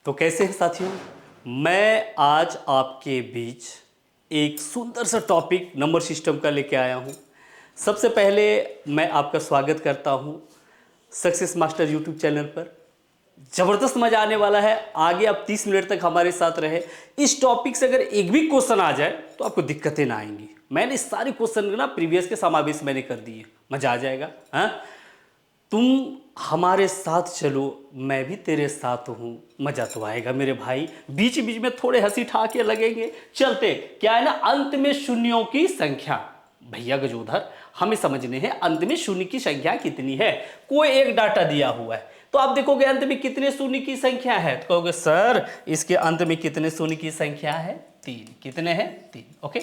तो कैसे हैं साथियों, मैं आज आपके बीच एक सुंदर सा टॉपिक नंबर सिस्टम का लेके आया हूं। सबसे पहले मैं आपका स्वागत करता हूं सक्सेस मास्टर यूट्यूब चैनल पर। ज़बरदस्त मज़ा आने वाला है। आगे आप 30 मिनट तक हमारे साथ रहे। इस टॉपिक से अगर एक भी क्वेश्चन आ जाए तो आपको दिक्कतें ना आएंगी। मैंने सारे क्वेश्चन ना प्रीवियस के समावेश मैंने कर दिए, मज़ा आ जाएगा। हाँ, तुम हमारे साथ चलो, मैं भी तेरे साथ हूँ, मज़ा तो आएगा मेरे भाई। बीच बीच में थोड़े हंसी ठाके लगेंगे, चलते क्या है ना, अंत में शून्यों की संख्या। भैया गजोधर, हमें समझने हैं अंत में शून्य की संख्या कितनी है। कोई एक डाटा दिया हुआ है तो आप देखोगे अंत में कितने शून्य की संख्या है, तो कहोगे सर इसके अंत में कितने शून्य की संख्या है, 3। कितने हैं, 3। ओके,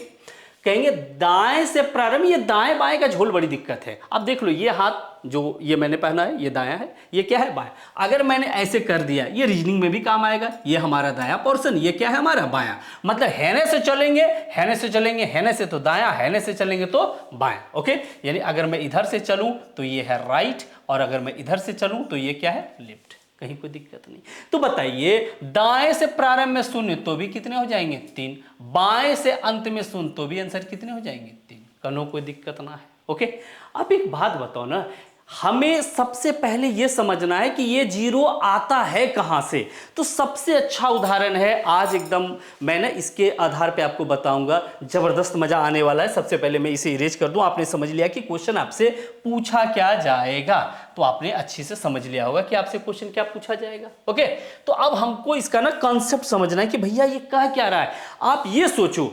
कहेंगे दाएं से प्रारंभ। ये दाएं बाएं का झोल बड़ी दिक्कत है। अब देख लो, ये हाथ जो ये मैंने पहना है ये दायां है, ये क्या है, बायां। अगर मैंने ऐसे कर दिया, ये रीजनिंग में भी काम आएगा। ये हमारा दायां पोर्शन, ये क्या है हमारा बायां। मतलब हैने से चलेंगे, हैने से चलेंगे, हैने से तो दायां, हैने से चलेंगे तो बायां। ओके, यानी अगर मैं इधर से चलूं तो ये है राइट, और अगर मैं इधर से चलूं तो ये क्या है, लेफ्ट। कहीं कोई दिक्कत नहीं। तो बताइए, दाएं से प्रारंभ में शून्य तो भी कितने हो जाएंगे, 3। बाएं से अंत में शून्य तो भी आंसर कितने हो जाएंगे, 3। कनो कोई दिक्कत ना है। ओके, अब एक बात बताओ ना, हमें सबसे पहले यह समझना है कि ये जीरो आता है कहां से। तो सबसे अच्छा उदाहरण है आज, एकदम मैं ना इसके आधार पे आपको बताऊंगा। जबरदस्त मजा आने वाला है। सबसे पहले मैं इसे इरेज कर दूं। आपने समझ लिया कि क्वेश्चन आपसे पूछा क्या जाएगा, तो आपने अच्छी से समझ लिया होगा कि आपसे क्वेश्चन क्या पूछा जाएगा। ओके, तो अब हमको इसका ना कॉन्सेप्ट समझना है कि भैया ये कह क्या रहा है। आप ये सोचो,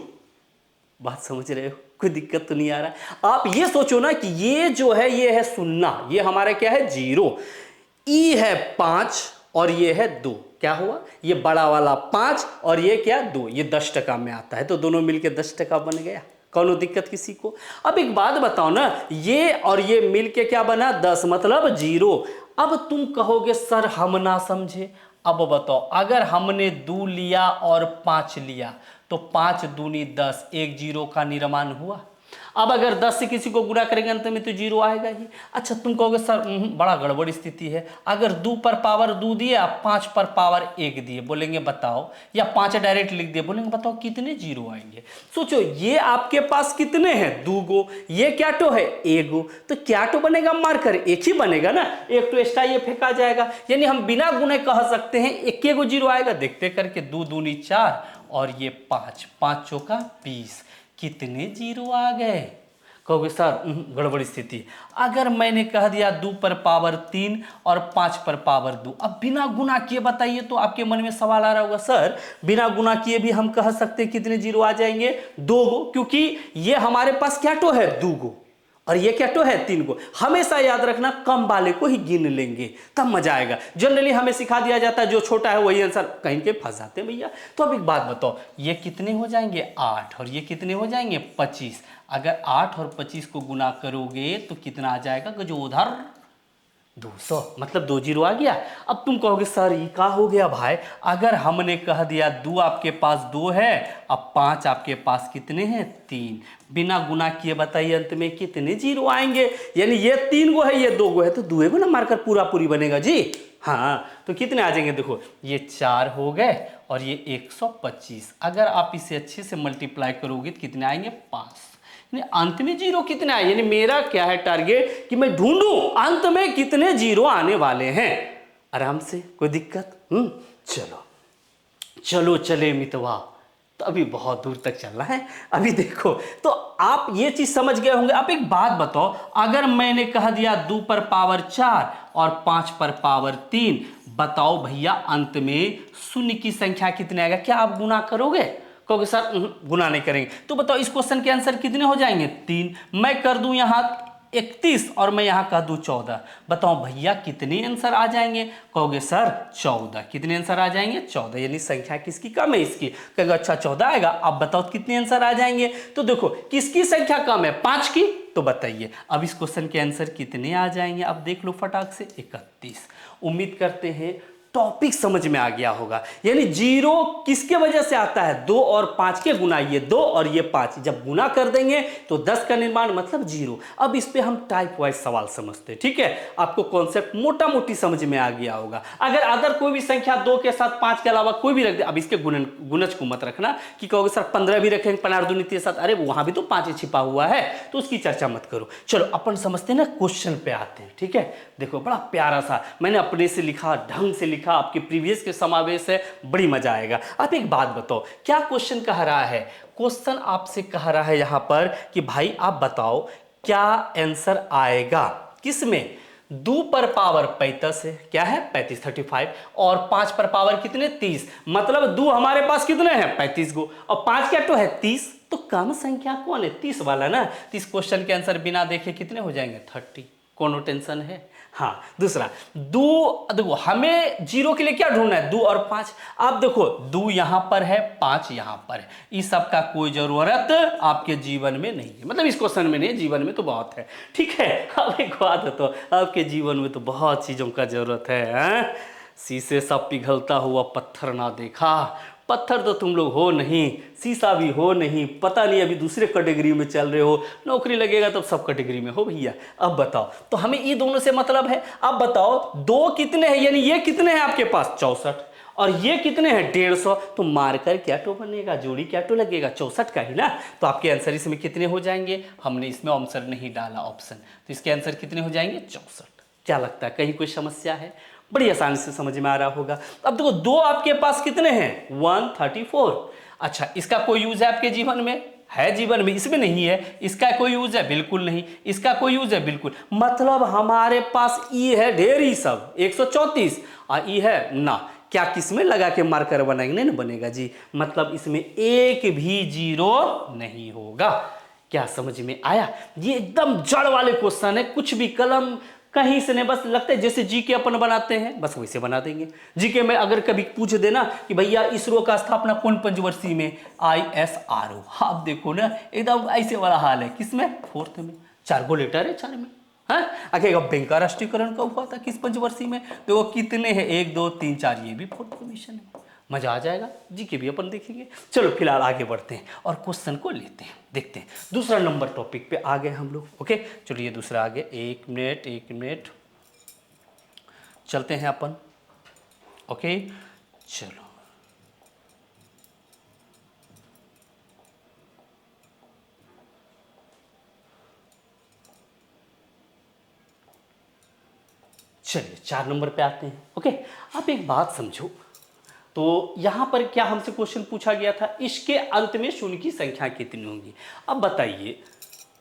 बात समझ रहे हो, कोई दिक्कत तो नहीं आ रहा है। आप ये सोचो ना कि ये जो है ये है सुन्ना, ये हमारा क्या है, 0। ई है 5 और ये है 2। क्या हुआ, ये बड़ा वाला 5 और ये क्या, 2। ये 10% में आता है, तो दोनों मिलके 10% बन गया। कौन दिक्कत किसी को। अब एक बात बताओ ना, ये और ये मिलके क्या बना, 10, मतलब 0। अब तुम कहोगे सर हम ना समझे। अब बताओ, अगर हमने 2 लिया और 5 लिया तो 5 दूनी 10, एक 0 का निर्माण हुआ। अब अगर 10 से किसी को गुणा करेंगे अंत में तो 0 आएगा ही। अच्छा, तुम कहोगे सर बड़ा गड़बड़ स्थिति है। अगर 2 पर पावर 2 दिए, 5 पर पावर 1 दिए, बोलेंगे बताओ, या 5 डायरेक्ट लिख दिए, बोलेंगे बताओ कितने 0 आएंगे। सोचो, ये आपके पास कितने हैं, 2 गो, ये क्या तो है, 1 गो, तो क्या तो बनेगा, मार्कर एक ही बनेगा ना, एक तो एक्स्ट्रा ये फेंका जाएगा। यानी हम बिना गुणे कह सकते हैं 1 गो 0 आएगा। देखते करके, 2 दूनी 4 और ये 5, 5 चौका 20, कितने 0 आ गए। कहोगे सर गड़बड़ स्थिति। अगर मैंने कह दिया 2 पर पावर 3 और 5 पर पावर 2, अब बिना गुना किए बताइए, तो आपके मन में सवाल आ रहा होगा सर बिना गुना किए भी हम कह सकते हैं कितने 0 आ जाएंगे, 2 गो, क्योंकि ये हमारे पास क्या तो है, 2 गो, और ये क्या तो है, 3 गो। हमेशा याद रखना, कम वाले को ही गिन लेंगे, तब मजा आएगा। जनरली हमें सिखा दिया जाता है जो छोटा है वही आंसर, कहीं के फंस जाते हैं भैया। तो अब एक बात बताओ, ये कितने हो जाएंगे, 8, और ये कितने हो जाएंगे, 25। अगर 8 और 25 को गुना करोगे तो कितना आ जाएगा, गजोधर, 200, मतलब 2 0 आ गया। अब तुम कहोगे सर ये क्या हो गया भाई, अगर हमने कह दिया 2 आपके पास 2 है, अब 5 आपके पास कितने हैं, 3, बिना गुना किए बताइए अंत में कितने 0 आएंगे। यानी ये 3 गो है, ये 2 गो है, तो 2 गो ना मारकर पूरा पूरी बनेगा जी। हाँ, तो कितने आ जाएंगे, देखो ये 4 हो गए और ये 125। अगर आप इसे अच्छे से मल्टीप्लाई करोगे तो कितने आएंगे, 5। अंत में 0 कितने आए, यानी मेरा क्या है टारगेट कि मैं ढूंढूं अंत में कितने 0 आने वाले हैं। आराम से, कोई दिक्कत। चलो चलो चले मितवा, तो अभी बहुत दूर तक चलना है। अभी देखो, तो आप ये चीज समझ गए होंगे। आप एक बात बताओ, अगर मैंने कह दिया 2 पर पावर 4 और 5 पर पावर 3, बताओ भैया अंत में शून्य की संख्या कितने आएगा। क्या आप गुना करोगे, कहोगे सर गुना नहीं करेंगे, तो बताओ इस क्वेश्चन के आंसर कितने हो जाएंगे, 3। मैं कर दूं यहां 31 और मैं यहां कह दूं 14, बताओ भैया कितने आंसर आ जाएंगे। कहोगे सर 14, कितने आंसर आ जाएंगे, 14। यानी संख्या किसकी कम है, इसकी। कहोगे अच्छा 14 आएगा, अब बताओ कितने आंसर आ जाएंगे। तो देखो किसकी संख्या कम है, 5 की, तो बताइए अब इस क्वेश्चन के आंसर कितने आ जाएंगे। अब देख लो फटाक से, 31। उम्मीद करते हैं टॉपिक समझ में आ गया होगा। यानी जीरो किसके वजह से आता है, 2 और 5 के गुना, ये 2 और ये 5 जब गुना कर देंगे तो 10 का निर्माण मतलब जीरो। अब इस पे हम टाइप वाइज सवाल समझते हैं, ठीक है। आपको कॉन्सेप्ट मोटा मोटी समझ में आ गया होगा। अगर अदर कोई भी संख्या 2 के साथ 5 के अलावा कोई भी रख दे, अब इसके गुणज को मत रखना कि कहोगे सर 15 भी रखेंगे 15 दूनी 30 के साथ, अरे वहां भी तो 5 छिपा हुआ है, तो उसकी चर्चा मत करो। चलो अपन समझते हैं ना, क्वेश्चन पे आते हैं, ठीक है। देखो बड़ा प्यारा सा मैंने अपने से लिखा, ढंग से लिखा, आपके प्रीवियस के समावेश है, बड़ी मजा आएगा। आप एक बात बताओ, क्या क्वेश्चन कह रहा है? क्वेश्चन आपसे कह रहा है यहां पर कि भाई आप बताओ क्या आंसर आएगा किसमें, 2 पर पावर 35 है, क्या है 35 35, और 5 पर पावर कितने 30, मतलब 2 हमारे पास कितने हैं 35 गो, और 5 क्या तो है 30, तो कम संख्या कौन है 30 वाला ना। तो इस क्वेश्चन के आंसर बिना देखे कितने हो जाएंगे 30, कोनो टेंशन है। हाँ, दूसरा 2, देखो हमें जीरो के लिए क्या ढूंढना है 2 और 5। आप देखो 2 यहां पर है 5 यहां पर है, इस सब का कोई जरूरत आपके जीवन में नहीं है, मतलब इस क्वेश्चन में नहीं है, जीवन में तो बहुत है, ठीक है। अब एक बात तो आपके जीवन में तो बहुत चीजों का जरूरत है। शीशे सब पिघलता हुआ पत्थर ना देखा, पत्थर तो तुम लोग हो नहीं, शीशा भी हो नहीं, पता नहीं अभी दूसरे कैटेगरी में चल रहे हो, नौकरी लगेगा तब सब कैटेगरी में हो भैया। अब बताओ, तो हमें ये दोनों से मतलब है। अब बताओ 2 कितने हैं, यानी ये कितने हैं आपके पास 64, और ये कितने हैं 150, तो मारकर क्या टो बनेगा, जोड़ी क्या टो लगेगा 64 का ही ना। तो आपके आंसर इसमें कितने हो जाएंगे, हमने इसमें आंसर नहीं डाला ऑप्शन, तो इसके आंसर कितने हो जाएंगे 64। क्या लगता है कहीं कोई समस्या है? बड़ी आसानी से समझ में आ रहा होगा। अब देखो 2 आपके पास कितने हैं 134। अच्छा, इसका कोई यूज है आपके जीवन में? है जीवन में, इसमें नहीं है। इसका कोई यूज है? बिल्कुल नहीं। इसका कोई यूज है? बिल्कुल। मतलब हमारे पास ई है ढेर ही सब 134 और ई है ना, क्या किसमें लगा के मार्कर बनाएंगे? नहीं ना बनेगा जी, मतलब इसमें एक भी जीरो नहीं होगा। क्या समझ में आया? ये एकदम जड़ वाले क्वेश्चन है, कुछ भी कलम कहीं से नहीं, बस लगता है जैसे जीके अपन बनाते हैं बस वैसे बना देंगे। जीके में अगर कभी पूछ देना कि भैया इसरो का स्थापना कौन पंचवर्षीय में, ISRO, आप देखो ना एकदम ऐसे वाला हाल है। किसमें? 4th में, 4 गो लेटर है 4 में। हाँ, आगे बैंक का राष्ट्रीयकरण कब हुआ था, किस पंचवर्षीय में, तो वो कितने हैं 1 2 3 4, ये भी 4th क्वेश्चन है। मजा आ जाएगा, जीके भी अपन देखेंगे। चलो फिलहाल आगे बढ़ते हैं और क्वेश्चन को लेते हैं, देखते हैं। दूसरा नंबर टॉपिक पे आ गए हम लोग। ओके, चलिए दूसरा आगे, एक मिनट चलते हैं अपन। ओके चलो, चलिए 4 नंबर पे आते हैं। ओके, आप एक बात समझो, तो यहां पर क्या हमसे क्वेश्चन पूछा गया था, इसके अंत में शून्य की संख्या कितनी होगी। अब बताइए,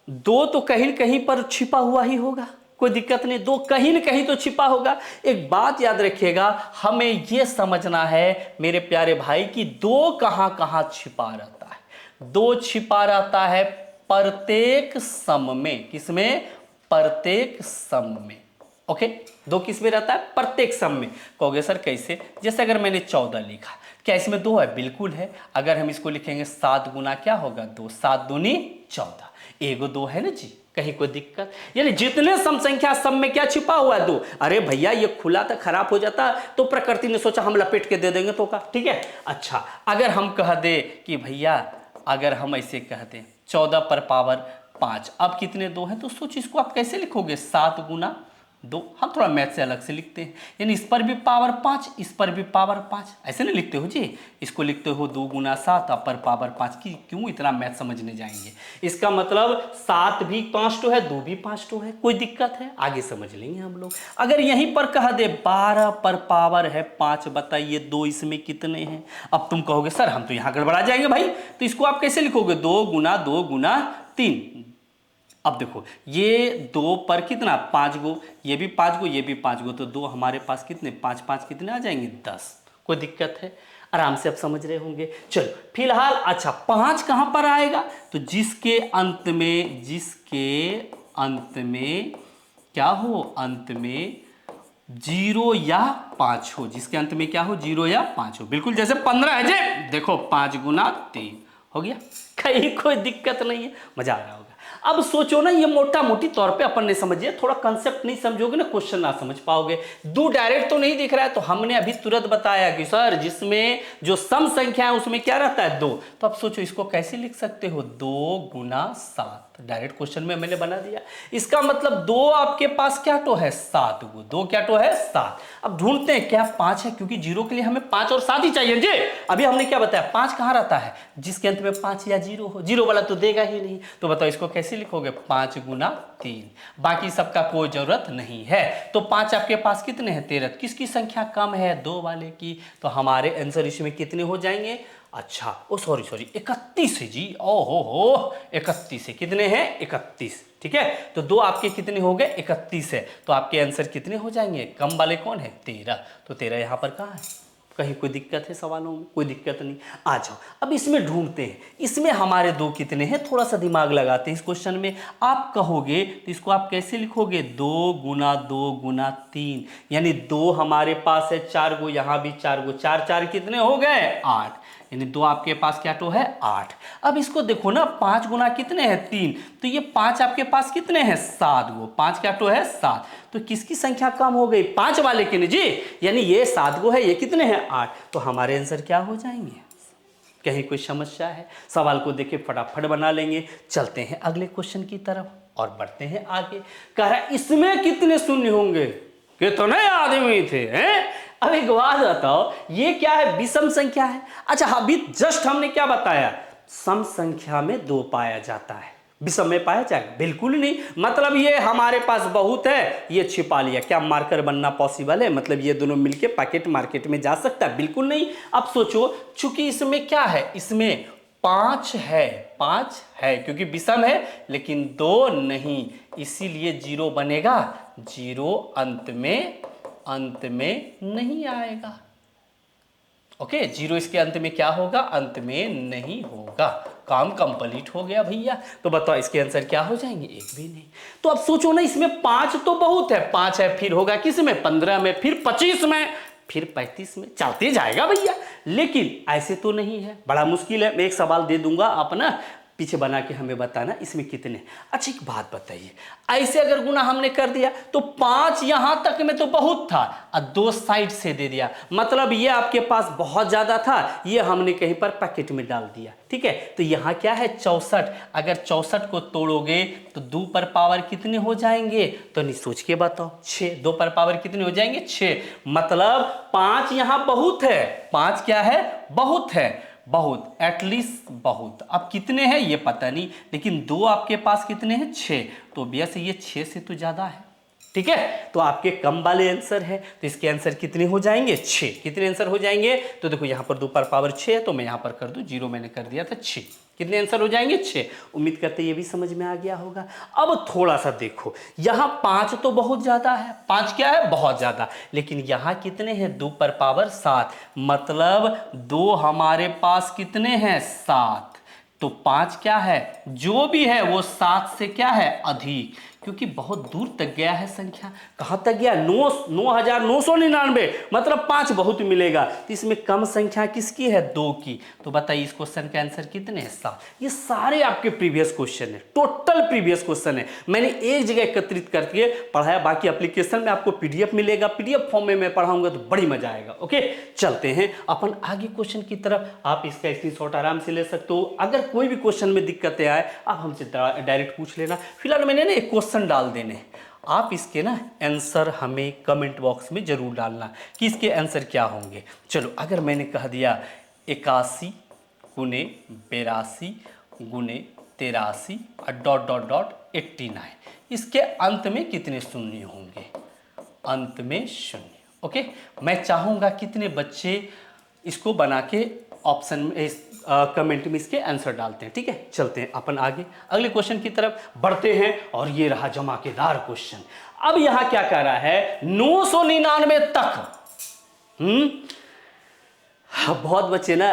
2 तो कहीं कहीं पर छिपा हुआ ही होगा, कोई दिक्कत नहीं, 2 कहीं न कहीं तो छिपा होगा। एक बात याद रखिएगा, हमें यह समझना है मेरे प्यारे भाई कि 2 कहां कहां छिपा रहता है। 2 छिपा रहता है प्रत्येक सम में, किसमें? प्रत्येक सम में। ओके, 2 किस में रहता है? प्रत्येक सम में। कहोगे सर कैसे? जैसे अगर मैंने 14 लिखा, क्या इसमें 2 है? बिल्कुल है। अगर हम इसको लिखेंगे 7 गुना क्या होगा 2, 7 दूनी 14, एगो 2 है ना जी, कहीं कोई दिक्कत? यानी जितने सम संख्या सम में क्या छिपा हुआ है 2। अरे भैया ये खुला था, खराब हो जाता, तो प्रकृति ने सोचा हम लपेट के दे देंगे तो का, ठीक है। अच्छा, अगर हम कह दे कि भैया, अगर हम ऐसे कह दें 14 पर पावर 5, अब कितने 2 हैं, तो सोच इसको आप कैसे लिखोगे 7 गुना 2। हम थोड़ा मैथ से अलग से लिखते हैं, यानी इस पर भी पावर 5, इस पर भी पावर 5, ऐसे नहीं लिखते हो जी। इसको लिखते हो 2 गुना 7 पर पावर 5 की, क्यों इतना मैथ समझने जाएंगे? इसका मतलब 7 भी 5 टो है, 2 भी 5 टो है, कोई दिक्कत है? आगे समझ लेंगे हम लोग। अगर यहीं पर कह दे 12 पर पावर है 5, बताइए 2 इसमें कितने हैं? अब तुम कहोगे सर हम तो यहाँ गड़बड़ा जाएंगे भाई, तो इसको आप कैसे लिखोगे 2 गुना 3। अब देखो ये 2 पर कितना 5 गो, ये भी 5 गो, ये भी 5 गो, तो 2 हमारे पास कितने 5 5 कितने आ जाएंगे 10। कोई दिक्कत है? आराम से आप समझ रहे होंगे। चलो फिलहाल, अच्छा 5 कहां पर आएगा, तो जिसके अंत में क्या हो, अंत में 0 या 5 हो, जिसके अंत में क्या हो 0 या 5 हो। बिल्कुल जैसे 15 है जे, देखो 5 गुना 3 हो गया, कहीं कोई दिक्कत नहीं है, मजा आ रहा होगा। अब सोचो ना, ये मोटा मोटी तौर पे अपन ने समझिए, थोड़ा कंसेप्ट नहीं समझोगे ना क्वेश्चन ना समझ पाओगे। दो डायरेक्ट तो नहीं दिख रहा है, तो हमने अभी तुरंत बताया कि सर जिसमें जो सम संख्या है उसमें क्या रहता है, 2। तो अब सोचो इसको कैसे लिख सकते हो, 2 गुना 7। डायरेक्ट क्वेश्चन में मैंने बना दिया। इसका मतलब 2 आपके पास क्या तो है, 7 गो, 2 क्या तो है 7। अब ढूंढते हैं क्या 5 है, क्योंकि 0 के लिए हमें 5 और 7 ही चाहिए जी। अभी हमने क्या बताया, 5 कहां रहता है, जिसके अंत में 5 या 0 हो, 0 वाला तो देगा ही नहीं। तो बताओ इसको कैसे लिखोगे, 5 गुना 3। बाकी सबका कोई जरूरत नहीं है। तो 5 आपके पास कितने हैं, 13। किसकी संख्या कम है, 2 वाले की। तो हमारे आंसर इसमें कितने हो जाएंगे, अच्छा ओ सॉरी 31 है जी। ओहो हो 31 है, कितने हैं 31, ठीक है। तो 2 आपके कितने हो गए, 31 है। तो आपके आंसर कितने हो जाएंगे, कम वाले कौन है, 13। तो 13 यहां पर कहां है, कहीं कोई दिक्कत है सवालों में, कोई दिक्कत नहीं। आ जाओ अब इसमें ढूंढते हैं, इसमें हमारे 2 कितने हैं, थोड़ा सा दिमाग लगाते हैं इस क्वेश्चन में। आप कहोगे तो इसको आप कैसे लिखोगे, 2 गुना 2 गुना 3, यानी 2 हमारे पास है, 4 गो, यहां भी 4 गो, 4 4 कितने हो गए, 8, यानी 2 आपके पास क्या तो है 8। अब इसको देखो ना, 5 गुना कितने हैं 3, तो ये 5 आपके पास कितने हैं 7 गो, 5 क्या तो है 7। तो किसकी संख्या कम हो गई, 5 वाले की नहीं जी, यानी ये 7 गो है, ये कितने हैं 8। तो हमारे आंसर क्या हो जाएंगे, कहीं कोई समस्या है, सवाल को देखे फटाफट बना लेंगे। चलते हैं अगले क्वेश्चन की तरफ और बढ़ते हैं आगे। कह रहा है इसमें कितने शून्य होंगे, कितने आदमी थे हैं। अब एक बात बताओ, ये क्या है, विषम संख्या है। अच्छा अभी जस्ट हमने क्या बताया, सम संख्या में 2 पाया जाता है, विषम में पाया जाएगा, बिल्कुल नहीं। मतलब ये हमारे पास बहुत है, ये छिपा लिया, क्या मार्कर बनना पॉसिबल है, मतलब ये दोनों मिलके पैकेट मार्केट में जा सकता है, बिल्कुल नहीं। अब सोचो, चूंकि इसमें क्या है, इसमें 5 है, 5 है क्योंकि विषम है, लेकिन 2 नहीं, इसीलिए 0 बनेगा, 0 अंत में नहीं आएगा। ओके 0 इसके अंत में क्या होगा, अंत में नहीं होगा। काम कंप्लीट हो गया भैया। तो बताओ इसके आंसर क्या हो जाएंगे, एक भी नहीं। तो अब सोचो ना, इसमें 5 तो बहुत है, 5 है, फिर होगा किस में, 15 में, फिर 25 में, फिर 35 में, चलते जाएगा भैया। लेकिन ऐसे तो नहीं है, बड़ा मुश्किल है। मैं एक सवाल दे दूंगा, आप ना पीछे बना के हमें बताना इसमें कितने। अच्छा एक बात बताइए, ऐसे अगर गुना हमने कर दिया तो 5 यहां तक में तो बहुत था और 2 साइड से दे दिया, मतलब ये आपके पास बहुत ज्यादा था, ये हमने कहीं पर पैकेट में डाल दिया, ठीक है। तो यहां क्या है 64, अगर 64 को तोड़ोगे तो 2 पर पावर कितने हो जाएंगे, तो नहीं सोच के बताओ, 6। 2 पर पावर कितने हो जाएंगे, 6। मतलब 5 यहां बहुत है, 5 क्या है, बहुत है, बहुत, एटलीस्ट बहुत। अब कितने हैं ये पता नहीं, लेकिन 2 आपके पास कितने हैं, 6। तो भैया से ये 6 से तो ज्यादा है, ठीक है। तो आपके कम वाले आंसर है, तो इसके आंसर कितने हो जाएंगे, 6। कितने आंसर हो जाएंगे, तो देखो यहां पर 2 पर पावर 6 है, तो मैं यहां पर कर दूं 0, मैंने कर दिया था 6। कितने आंसर हो जाएंगे, 6। उम्मीद करते ये भी समझ में आ गया होगा। अब थोड़ा सा देखो, यहां 5 तो बहुत ज्यादा है, 5 क्या है, बहुत ज्यादा, लेकिन यहां कितने हैं, 2 पर पावर 7, मतलब 2 हमारे पास कितने हैं, 7। तो 5 क्या है, जो भी है वो 7 से क्या है, अधिक, क्योंकि बहुत दूर तक गया है संख्या। कहां तक गया, 9,999, मतलब 5 बहुत मिलेगा। तो इसमें कम संख्या किसकी है, 2 की। तो बताइए इस क्वेश्चन का आंसर कितने हैं, 7। ये सारे आपके प्रीवियस क्वेश्चन है, टोटल प्रीवियस क्वेश्चन है, मैंने एक जगह एकत्रित करके पढ़ाया। बाकी एप्लीकेशन में आपको पीडीएफ मिलेगा, पीडीएफ फॉर्म में मैं पढ़ाऊंगा तो बड़ी मजा आएगा। ओके चलते हैं अपन आगे क्वेश्चन की तरफ। आप इसका स्क्रीनशॉट आराम से ले सकते हो। अगर कोई भी क्वेश्चन में दिक्कतें आए आप हमसे डायरेक्ट पूछ लेना। फिलहाल मैंने ना एक क्वेश्चन डाल देने, आप इसके ना आंसर हमें कमेंट बॉक्स में जरूर डालना कि इसके आंसर क्या होंगे। चलो अगर मैंने कह दिया 81 गुने 82 गुने 83 और डॉट डॉट डॉट 89, इसके अंत में कितने शून्य होंगे, अंत में शून्य। ओके मैं चाहूंगा कितने बच्चे इसको बना के ऑप्शन में कमेंट में इसके आंसर डालते हैं, ठीक है। चलते हैं अपन आगे अगले क्वेश्चन की तरफ बढ़ते हैं, और ये रहा धमाकेदार क्वेश्चन। अब यहां क्या कह रहा है, 999 तक। बहुत बच्चे ना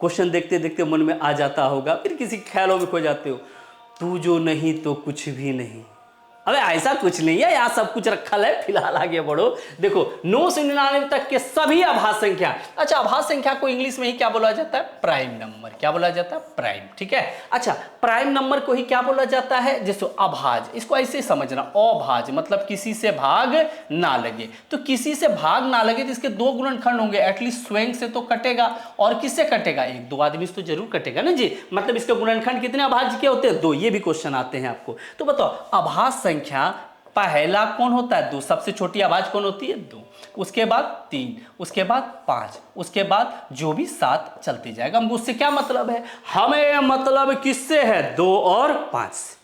क्वेश्चन देखते देखते मन में आ जाता होगा, फिर किसी ख्यालों में खो जाते हो, तू जो नहीं तो कुछ भी नहीं। अबे ऐसा कुछ नहीं है, यहाँ सब कुछ रखा है, फिलहाल आगे बढ़ो। देखो 9 से 99 तक के सभी आभाज्य संख्या। अच्छा, आभाज्य संख्या को इंग्लिश में ही क्या बोला जाता है? Prime number. क्या बोला जाता है? प्राइम। ठीक है। अच्छा, प्राइम नंबर को ही क्या बोला जाता है? जैसे अभाज्य, इसको ऐसे समझना, अभाज्य मतलब किसी से भाग ना लगे। तो किसी से भाग ना लगे तो इसके 2 गुणनखंड होंगे, एटलीस्ट स्वयं से तो कटेगा, और किससे कटेगा? 1-2 आदमी से तो जरूर कटेगा ना जी। मतलब इसके गुणनखंड कितने अभाज्य के होते हैं? 2। ये भी क्वेश्चन आते हैं आपको। तो बताओ अभाज्य संख्या पहला कौन होता है? 2। सबसे छोटी आभाज्य कौन होती है? 2। उसके बाद 3, उसके बाद 5, उसके बाद जो भी 7 चलते जाएगा। हमको उससे क्या मतलब है? हमें मतलब किससे है? 2 और 5 से।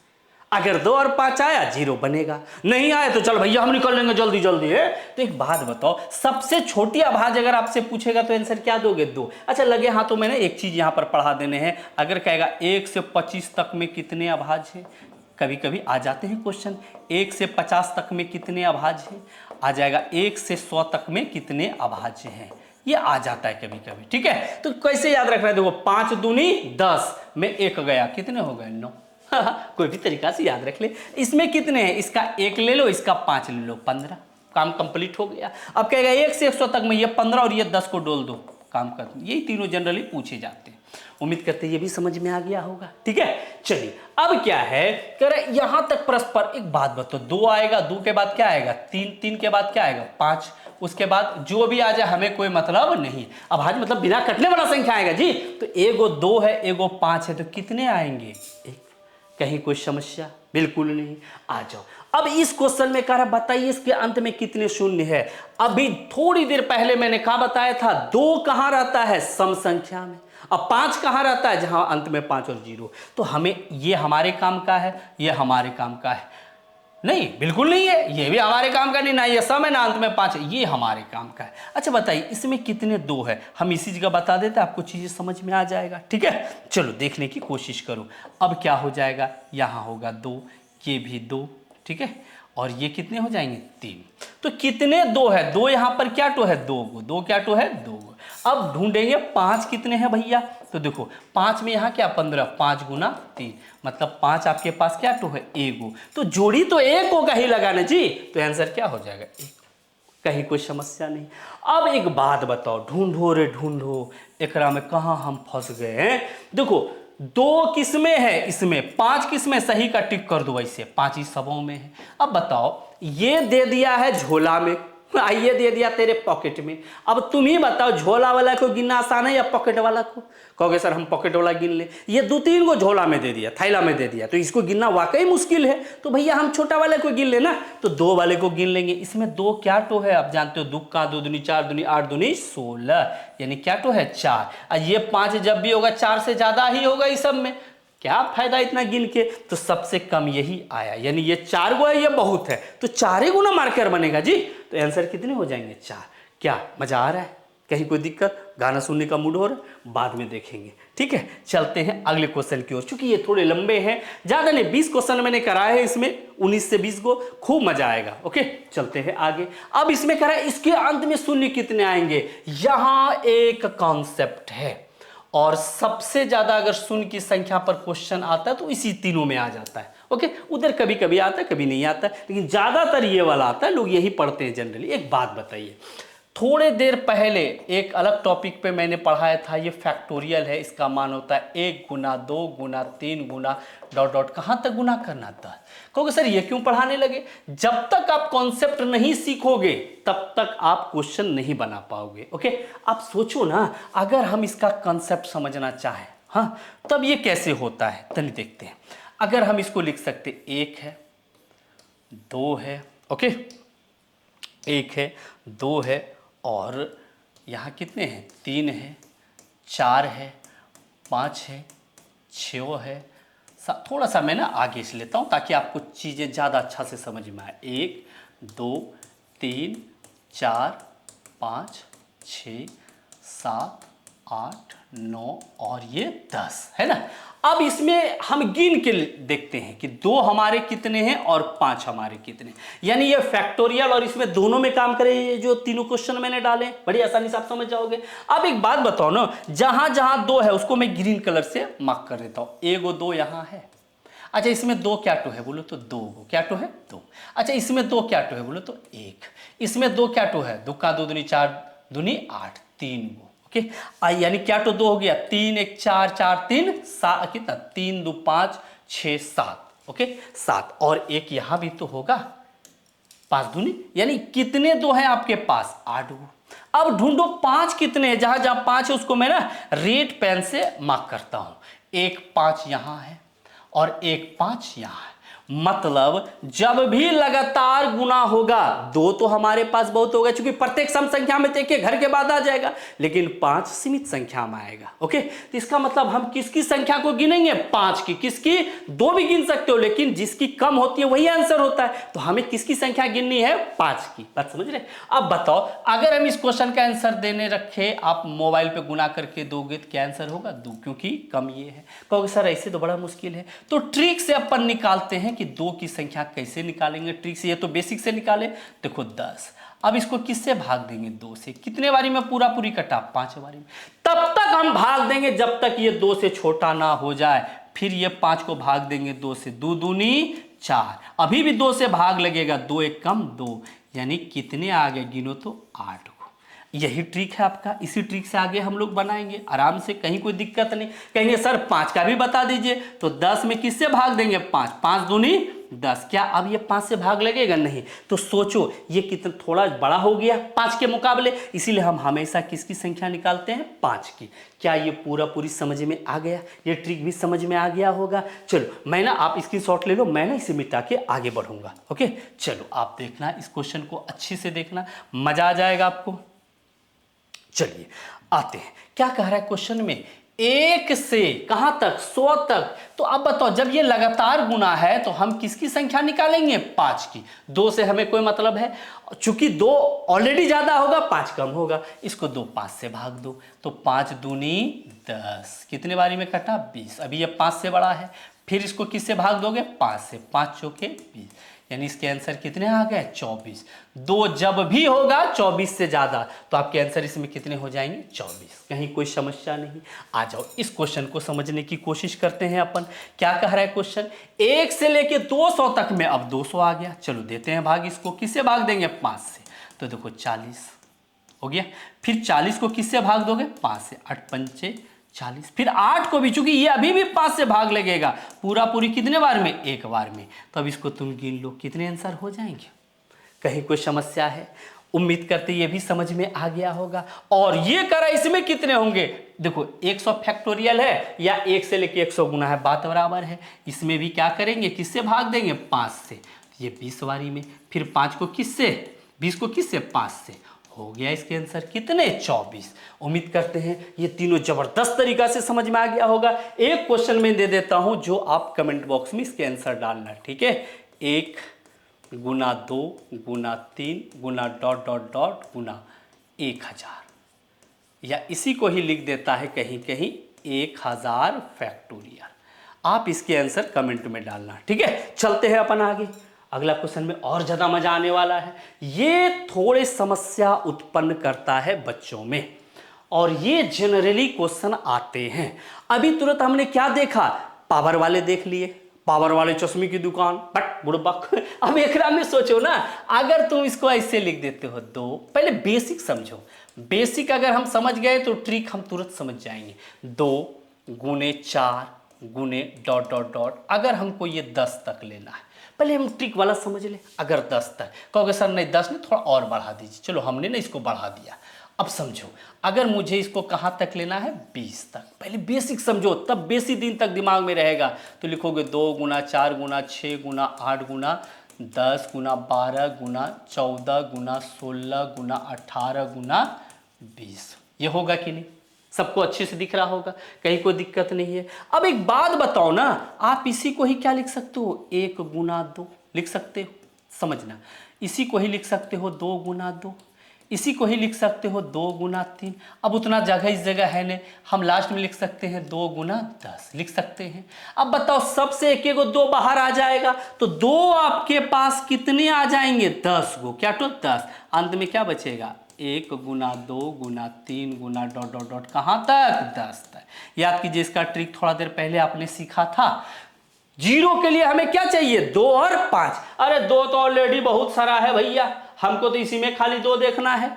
अगर 2 और 5 आया 0 बनेगा, नहीं आया तो चल भैया हम निकल लेंगे जल्दी जल्दी है। तो एक बात बताओ, सबसे छोटी आभाज्य अगर आपसे पूछेगा तो आंसर क्या दोगे? 2। अच्छा, लगे हाथ तो मैंने एक चीज यहां पर पढ़ा देने हैं। अगर कहेगा 1 से 25 तक में कितने अभाज्य हैं, कभी कभी आ जाते हैं क्वेश्चन। 1 से 50 तक में कितने अभाज्य हैं, आ जाएगा 1 से 100 तक में कितने अभाज्य हैं, ये आ जाता है कभी कभी। ठीक है, तो कैसे याद रखना है? देखो 5 दूनी 10 में 1 गया, कितने हो गए? 9। कोई भी तरीका से याद रख ले। इसमें कितने हैं? इसका 1 ले लो, इसका 5 ले लो, 15। काम कंप्लीट हो गया। अब कहेगा 1 से 100 तक में ये 15 और ये 10 को डोल दो, काम कर। यही तीनों जनरली पूछे जाते हैं। उम्मीद करते हैं ये भी समझ में आ गया होगा। ठीक है, चलिए अब क्या है, कह रहे यहां तक परस्पर। एक बात बताओ, 2 आएगा, 2 के बाद क्या आएगा? 3, 3 के बाद क्या आएगा? 5, उसके बाद जो भी आ जाए हमें कोई मतलब नहीं। अब आज मतलब बिना कटने वाला संख्या आएगा जी। तो एगो 2 है, एगो 5 है, तो कितने आएंगे? 1। कहीं कोई समस्या? बिल्कुल नहीं। आ जाओ, अब इस क्वेश्चन में कह रहा बताइए इसके अंत में कितने शून्य है। अभी थोड़ी देर पहले मैंने कहा बताया था, 2 कहां रहता है? सम संख्या में। अब 5 कहां रहता है? जहां अंत में 5 और 0। तो हमें ये हमारे काम का है, ये हमारे काम का है? नहीं, बिल्कुल नहीं है। ये भी हमारे काम का नहीं, ना ये सम है ना अंत में 5 है, ये हमारे काम का है। अच्छा बताइए इसमें कितने 2 है? हम इसी जगह बता देते, आपको चीजें समझ में आ जाएगा। ठीक है, चलो देखने की कोशिश करो। अब क्या हो जाएगा? यहां होगा 2, ये भी 2। ठीक है, और ये कितने हो जाएंगे? 3। तो कितने 2 है? 2 यहां पर क्या टो है? 2 गो। 2 क्या टो है? 2 गो। अब ढूंढेंगे 5 कितने हैं भैया। तो देखो 5 में यहां क्या? 15। 5 गुना 3 मतलब 5 आपके पास क्या टो है? 1 गो। तो जोड़ी तो 1 को का ही लगाना जी। तो आंसर क्या हो जाएगा? 1। कहीं कोई समस्या नहीं। अब एक बात बताओ, ढूंढो रे ढूंढो, एकरा में कहां हम फंस गए हैं। देखो 2 किसमें है? इसमें। 5 किसमें? सही का टिक कर दो, ऐसे 5 ही सबों में है। अब बताओ, ये दे दिया है झोला में, ये दे दिया तेरे पॉकेट में। अब तुम ही बताओ, झोला वाला को गिनना आसान है या पॉकेट वाला को? कहोगे सर हम पॉकेट वाला गिन ले। ये 2-3 को झोला में दे दिया, थैला में दे दिया, तो इसको गिनना वाकई मुश्किल है। तो भैया हम छोटा वाले को गिन लेना, तो 2 वाले को गिन लेंगे। इसमें 2 क्या टो है? आप जानते हो, 2 का 2 दूनी 4 दूनी 8 दूनी 16, यानी क्या टो है? 4। और ये 5 जब भी होगा 4 से ज्यादा ही होगा इस सब में, क्या फायदा इतना गिन के? तो सबसे कम यही आया, यानी ये 4 गो है, ये बहुत है, तो 4 ही गुना मार्कर बनेगा जी। तो आंसर कितने हो जाएंगे? 4। क्या मजा आ रहा है? कहीं कोई दिक्कत? गाना सुनने का मूड हो रहा है? बाद में देखेंगे। ठीक है, चलते हैं अगले क्वेश्चन की ओर। चूंकि ये थोड़े लंबे हैं, ज्यादा नहीं, 20 क्वेश्चन मैंने कराए हैं इसमें, 19 से 20 को, खूब मजा आएगा। ओके, चलते हैं आगे। अब इसमें कह रहा है इसके अंत में शून्य कितने आएंगे। यहां एक कॉन्सेप्ट है, और सबसे ज्यादा अगर शून्य की संख्या पर क्वेश्चन आता है तो इसी तीनों में आ जाता है। ओके, उधर कभी कभी आता है, कभी नहीं आता है, लेकिन ज्यादातर ये वाला आता है, लोग यही पढ़ते हैं जनरली। एक बात बताइए, थोड़े देर पहले एक अलग टॉपिक पे मैंने पढ़ाया था, ये फैक्टोरियल है, इसका मान होता है 1 गुना 2 गुना 3 गुना डॉट डॉट, कहां तक गुना करना था। कहोगे सर ये क्यों पढ़ाने लगे? जब तक आप कॉन्सेप्ट नहीं सीखोगे तब तक आप क्वेश्चन नहीं बना पाओगे। ओके, आप सोचो ना, अगर हम इसका कॉन्सेप्ट समझना चाहें, हाँ, तब ये कैसे होता है, तनी देखते हैं। अगर हम इसको लिख सकते, 1 है 2 है, ओके, 1 है 2 है, और यहाँ कितने हैं? 3 है, 4 है, 5 है, 6 है। थोड़ा सा मैं ना आगे से लेता हूँ ताकि आपको चीज़ें ज़्यादा अच्छा से समझ में आए। 1 2 3 4 5 6 7 8 9 और ये 10 है ना। अब इसमें हम गिन के देखते हैं कि 2 हमारे कितने हैं और 5 हमारे कितने, यानी ये फैक्टोरियल, और इसमें दोनों में काम करें। ये जो तीनों क्वेश्चन मैंने डाले बड़ी आसानी से आप समझ जाओगे। अब एक बात बताओ ना, जहां जहां 2 है उसको मैं ग्रीन कलर से मार्क कर देता हूं। 1 2 यहां है, अच्छा इसमें दो क्या टू है बोलो तो दो गो, क्या टू है दो। अच्छा इसमें दो क्या टू है बोलो तो एक। इसमें दो क्या टू है, दो का दो दूनी चार दूनी आठ, तीन गो। ओके यानी क्या टू दो हो गया, तीन एक चार, चार तीन सात, कितना तीन दो पाँच छः सात, ओके सात। और एक यहां भी तो होगा पांच दूनी, यानी कितने दो हैं आपके पास, आठ गो। अब ढूंढो पांच कितने हैं, जहां जहां पांच है उसको मैं ना रेड पेन से मार्क करता हूं। एक पांच यहां है और एक पांच यहां है, मतलब जब भी लगातार गुना होगा, दो तो हमारे पास बहुत होगा क्योंकि प्रत्येक सम संख्या में देखिए घर के बाद आ जाएगा, लेकिन पांच सीमित संख्या में आएगा। ओके तो इसका मतलब हम किसकी संख्या को गिनेंगे, पांच की। किसकी, दो भी गिन सकते हो लेकिन जिसकी कम होती है वही आंसर होता है, तो हमें किसकी संख्या गिननी है, पांच की। बात समझ रहे। अब बताओ अगर हम इस क्वेश्चन का आंसर देने रखे, आप मोबाइल पे गुना करके दोगे तो क्या आंसर होगा, दो, क्योंकि कम ये है। कहोगे सर ऐसे तो बड़ा मुश्किल है, तो ट्रिक से अपन निकालते हैं कि दो की संख्या कैसे निकालेंगे ट्रिक से। ये तो बेसिक से निकाले, देखो 10। अब इसको किससे भाग देंगे, दो से। कितने बारी में पूरा पूरी कटा, पांच बारी में। तब तक हम भाग देंगे जब तक ये दो से छोटा ना हो जाए, फिर ये पांच को भाग देंगे दो से, दो दूनी चार, अभी भी दो से भाग लगेगा, दो एक कम दो, यानी कितने आ गए गिनो तो आठ को। यही ट्रिक है आपका, इसी ट्रिक से आगे हम लोग बनाएंगे आराम से, कहीं कोई दिक्कत नहीं। कहेंगे सर पांच का भी बता दीजिए, तो 10 में किससे भाग देंगे, पांच, पांच दूनी 10। क्या अब ये पांच से भाग लगेगा, नहीं। तो सोचो ये कितना थोड़ा बड़ा हो गया पांच के मुकाबले, इसीलिए हम हमेशा किसकी संख्या निकालते हैं, पांच की। क्या ये पूरा पूरी समझ में आ गया, ये ट्रिक भी समझ में आ गया होगा। चलो मैं ना, आप स्क्रीनशॉट ले लो, मैं ना इसे मिटा के आगे बढ़ूंगा। ओके चलो आप देखना, इस क्वेश्चन को अच्छे से देखना, मजा आ जाएगा आपको। चलिए आते हैं, क्या कह रहा है क्वेश्चन में, एक से कहां तक, 100 तक। तो अब बताओ जब ये लगातार गुना है तो हम किसकी संख्या निकालेंगे, पांच की। दो से हमें कोई मतलब है, चूंकि दो ऑलरेडी ज्यादा होगा, पांच कम होगा, इसको दो पांच से भाग दो, तो पांच दूनी 10, कितने बारी में कटा, 20। अभी ये पांच से बड़ा है, फिर इसको किससे भाग दोगे, पांच से, पांच चौके 20, यानी इसके आंसर कितने आ गए, 24। दो जब भी होगा 24 से ज्यादा, तो आपके आंसर इसमें कितने हो जाएंगे, 24। कहीं कोई समस्या नहीं। आ जाओ इस क्वेश्चन को समझने की कोशिश करते हैं अपन। क्या कह रहा है क्वेश्चन, एक से लेके 200 तक में, अब 200 आ गया, चलो देते हैं भाग, इसको किससे भाग देंगे, पांच से। तो देखो 40 हो गया, फिर 40 को किससे भाग दोगे, पांच से, 8 पंचे 40, फिर 8 को भी, चूंकि ये अभी भी 5 से भाग लगेगा, पूरा पूरी कितने बार में, एक बार में। तो अब इसको तुम गिन लो, कितने आंसर हो जाएंगे। कहीं कोई समस्या है, उम्मीद करते ये भी समझ में आ गया होगा। और ये करा, इसमें कितने होंगे, देखो 100 फैक्टोरियल है या 1 से लेके 100 गुना है, बात बराबर है। इसमें भी क्या करेंगे, किससे भाग देंगे, 5 से, ये 20 बारी में, फिर 5 को किससे, 20 को किससे, 5 से, हो गया इसके आंसर कितने, 24। उम्मीद करते हैं ये तीनों जबरदस्त तरीका से समझ में आ गया होगा। एक क्वेश्चन में दे देता हूं जो आप कमेंट बॉक्स में इसके आंसर डालना, ठीक है। 1 गुना 2 गुना 3 गुना डॉट डॉट डॉट गुना 1000, या इसी को ही लिख देता है कहीं कहीं 1000 फैक्टोरियल। आप इसके आंसर कमेंट में डालना, ठीक है। चलते हैं अपन आगे, अगला क्वेश्चन में और ज़्यादा मजा आने वाला है। ये थोड़े समस्या उत्पन्न करता है बच्चों में, और ये जनरली क्वेश्चन आते हैं। अभी तुरंत हमने क्या देखा, पावर वाले देख लिए, पावर वाले चश्मे की दुकान, बट बुड़बक। अब एक में सोचो ना, अगर तुम इसको ऐसे लिख देते हो, दो, पहले बेसिक समझो। बेसिक अगर हम समझ गए तो ट्रिक हम तुरंत समझ जाएंगे। 2 गुने 4 गुने डॉट डॉट डॉट, अगर हमको ये 10 तक लेना है, पहले हम ट्रिक वाला समझ ले। अगर 10 तक, कहोगे सर नहीं 10 नहीं, थोड़ा और बढ़ा दीजिए, चलो हमने ना इसको बढ़ा दिया। अब समझो, अगर मुझे इसको कहाँ तक लेना है, 20 तक, पहले बेसिक समझो, तब बेसी दिन तक दिमाग में रहेगा। तो लिखोगे 2 गुना 4 गुना 6 गुना 8 गुना 10 गुना 12 गुना 14 गुना 16 गुना 18 गुना 20। ये होगा कि नहीं, सबको अच्छे से दिख रहा होगा, कहीं कोई दिक्कत नहीं है। अब एक बात बताओ ना, आप इसी को ही क्या लिख सकते हो, 1 गुना 2 लिख सकते हो, समझना। इसी को ही लिख सकते हो 2 गुना 2, इसी को ही लिख सकते हो 2 गुना 3। अब उतना जगह इस जगह है नहीं, हम लास्ट में लिख सकते हैं 2 गुना 10 लिख सकते हैं। अब बताओ सबसे एक एक 2 बाहर आ जाएगा, तो 2 आपके पास कितने आ जाएंगे, 10 गो, क्या तो 10। अंत में क्या बचेगा, 1 गुना 2 गुना 3 गुना डॉट डॉट डॉट, कहाँ तक, 10 तक। याद कीजिए, इसका ट्रिक थोड़ा देर पहले आपने सीखा था। जीरो के लिए हमें क्या चाहिए, 2 और 5। अरे 2 तो ऑलरेडी बहुत सारा है भैया, हमको तो इसी में खाली 2 देखना है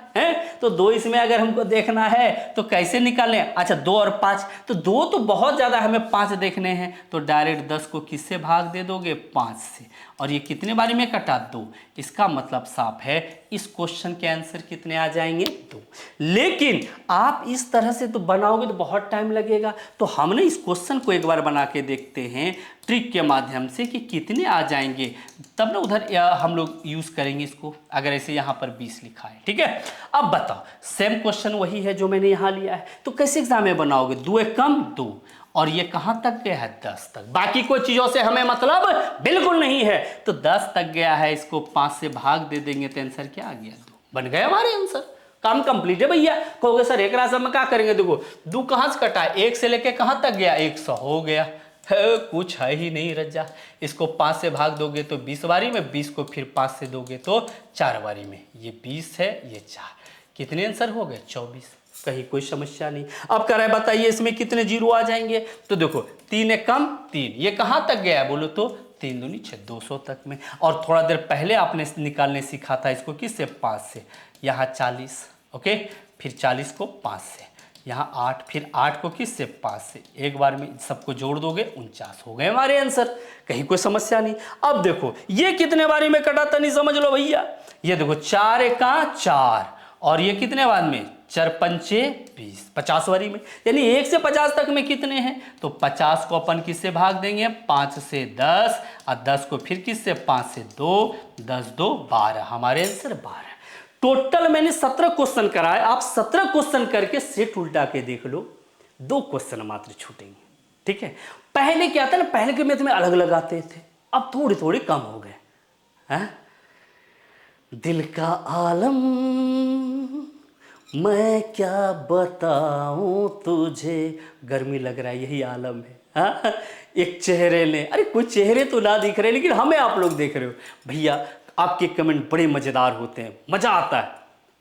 तो 2 इसमें अगर हमको देखना है तो कैसे निकालें। अच्छा 2 और 5, तो 2 तो बहुत ज़्यादा, हमें 5 देखने हैं, तो डायरेक्ट 10 को किससे भाग दे दोगे, 5 से। और ये कितने बारी में कटा, 2। इसका मतलब साफ है इस क्वेश्चन के आंसर कितने आ जाएंगे, 2। लेकिन आप इस तरह से तो बनाओगे तो बहुत टाइम लगेगा, तो हमने इस क्वेश्चन को एक बार बना के देखते हैं ट्रिक के माध्यम से कि कितने आ जाएंगे, तब ना उधर हम लोग यूज़ करेंगे इसको। अगर ऐसे यहाँ पर 20 लिखा है, ठीक है। अब बताओ, सेम क्वेश्चन वही है जो मैंने यहाँ लिया है, तो कैसे एग्जाम में बनाओगे, 2 एक कम 2, और ये कहाँ तक गया है, 10 तक। बाकी कोई चीज़ों से हमें मतलब बिल्कुल नहीं है, तो 10 तक गया है, इसको 5 से भाग दे देंगे तो आंसर क्या आ गया, 2 बन गया हमारे आंसर। काम कंप्लीट है भैया। कहोगे सर एक राशि में क्या करेंगे, देखो 2 कहाँ से कटा है, 1 से लेके कहाँ तक गया, 100 हो गया है, कुछ है ही नहीं रज्जा। इसको 5 से भाग दोगे तो 20 बारी में, 20 को फिर 5 से दोगे तो 4 बारी में। ये 20 है, ये 4, कितने आंसर हो गए, 24। कहीं कोई समस्या नहीं। अब कह रहा है बताइए इसमें कितने जीरो आ जाएंगे, तो देखो 3 एक कम 3, ये कहाँ तक गया है बोलो तो 3 दूनी 6, 200 तक में। और थोड़ा देर पहले आपने निकालने सीखा था इसको किससे, 5 से। यहाँ 40, ओके, फिर 40 को 5 से, यहाँ 8, फिर 8 को किससे, 5 से। एक बार में सबको जोड़ दोगे 49 हो गए हमारे आंसर, कहीं कोई समस्या नहीं। अब देखो ये कितने बारी में कटा था, नहीं समझ लो भैया। ये देखो 4 एका 4, और ये कितने बाद में, 4 पंचे 20, 50 बारी में। यानी 1 से 50 तक में कितने हैं, तो 50 को अपन किससे भाग देंगे, 5 से 10, और 10 को फिर किससे, 5 से 2, 10 2 12, हमारे आंसर 12। टोटल मैंने 17 क्वेश्चन कराए, आप 17 क्वेश्चन करके सेट उल्टा के देख लो, 2 क्वेश्चन मात्र छूटेंगे, ठीक है। पहले क्या था ना, पहले के मैथ में अलग अलग आते थे, अब थोड़े थोड़े कम हो गए हैं। दिल का आलम मैं क्या बताऊं तुझे, गर्मी लग रहा है यही आलम है। हाँ, एक चेहरे ने, अरे कोई चेहरे तो ना दिख रहे लेकिन हमें आप लोग देख रहे हो भैया। आपके कमेंट बड़े मज़ेदार होते हैं, मज़ा आता है।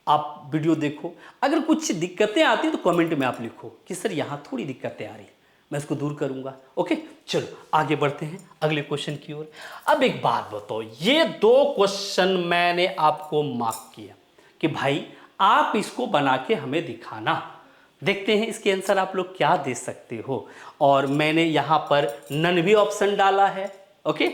आप वीडियो देखो, अगर कुछ दिक्कतें आती हैं तो कमेंट में आप लिखो कि सर यहाँ थोड़ी दिक्कतें आ रही हैं, मैं इसको दूर करूँगा। ओके चलो आगे बढ़ते हैं अगले क्वेश्चन की ओर। अब एक बात बताओ, ये 2 क्वेश्चन मैंने आपको मार्क किया कि भाई आप इसको बना के हमें दिखाना, देखते हैं इसके आंसर आप लोग क्या दे सकते हो। और मैंने यहाँ पर नन भी ऑप्शन डाला है, ओके,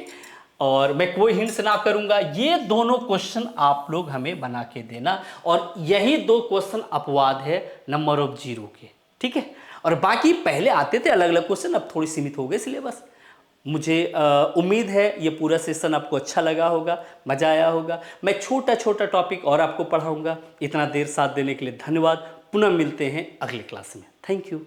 और मैं कोई हिंट्स ना करूंगा। ये दोनों क्वेश्चन आप लोग हमें बना के देना, और यही 2 क्वेश्चन अपवाद है नंबर ऑफ जीरो के, ठीक है। और बाकी पहले आते थे अलग अलग क्वेश्चन, अब थोड़ी सीमित हो गए सिलेबस। मुझे उम्मीद है ये पूरा सेशन आपको अच्छा लगा होगा, मज़ा आया होगा। मैं छोटा छोटा टॉपिक और आपको पढ़ाऊंगा। इतना देर साथ देने के लिए धन्यवाद। पुनः मिलते हैं अगले क्लास में। Thank you.